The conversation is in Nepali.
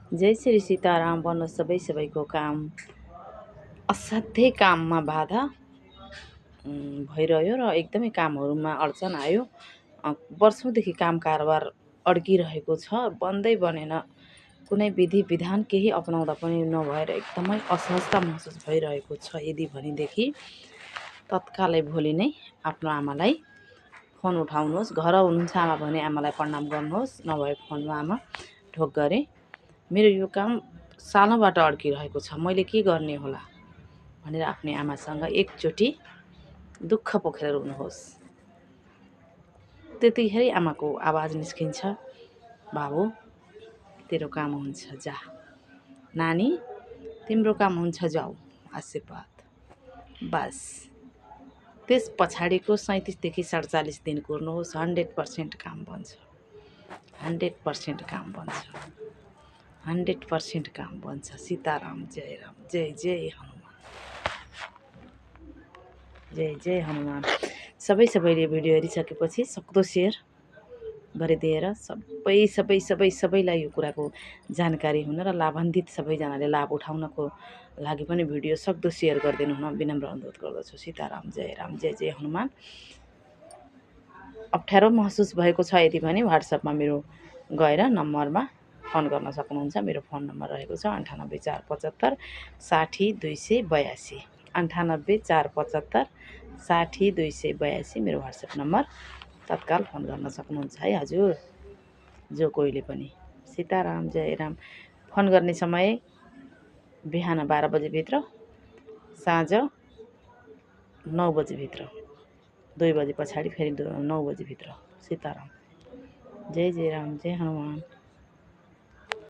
जय श्री सीताराम भन्नुहोस् सबैको काम असाध्यै काममा बाधा भइरह्यो र एकदमै कामहरूमा अड्चन आयो। वर्षौंदेखि काम कारोबार अड्किरहेको छ, बन्दै बनेन। कुनै विधि विधान केही अपनाउँदा पनि नभएर एकदमै असहजता महसुस भइरहेको छ। यदि भनेदेखि तत्कालै भोलि नै आफ्नो आमालाई फोन उठाउनुहोस्। घर हुनुहुन्छ आमा भने आमालाई प्रणाम गर्नुहोस्, नभए फोनमा आमा ढोक गरे मेरो यो काम सालौँबाट अड्किरहेको छ, मैले के गर्ने होला भनेर आफ्नो आमासँग एकचोटि दुःख पोखेर रुनुहोस्। त्यतिखेरै आमाको आवाज निस्किन्छ, बाबु तेरो काम हुन्छ, जा। नानी तिम्रो काम हुन्छ, जाऊ। आशीर्वाद बस। त्यस पछाडिको 37 देखि 47 दिन कुर्नुहोस्, 100% काम बन्छ। 100% काम बन्छ। 100% काम बन्छ। सीताराम जय राम, जय जय हनुमान, जय जय हनुमान। सबैले भिडियो हेरिसकेपछि सक्दो सेयर गरिदिएर सबैलाई यो कुराको जानकारी हुन र लाभान्वित सबैजनाले लाभ उठाउनको लागि पनि भिडियो सक्दो सेयर गरिदिनु हुन विनम्र अनुरोध गर्दछु। सीताराम जय राम, जय जय हनुमान। अप्ठ्यारो महसुस भएको छ यदि भने व्हाट्सएपमा मेरो गएर नम्बरमा फोन गर्न सक्नुहुन्छ। मेरो फोन नम्बर रहेको छ 98 475 60 282, 98 475 60 282 मेरो व्हाट्सएप नम्बर। तत्काल फोन गर्न सक्नुहुन्छ है हजुर, जो कोहीले पनि। सीताराम जय राम। फोन गर्ने समय बिहान 12 बजेभित्र, साँझ 9 बजेभित्र, 2 बजे पछाडि फेरि 9 बजेभित्र। सीताराम जय जय राम, जय हनुमान।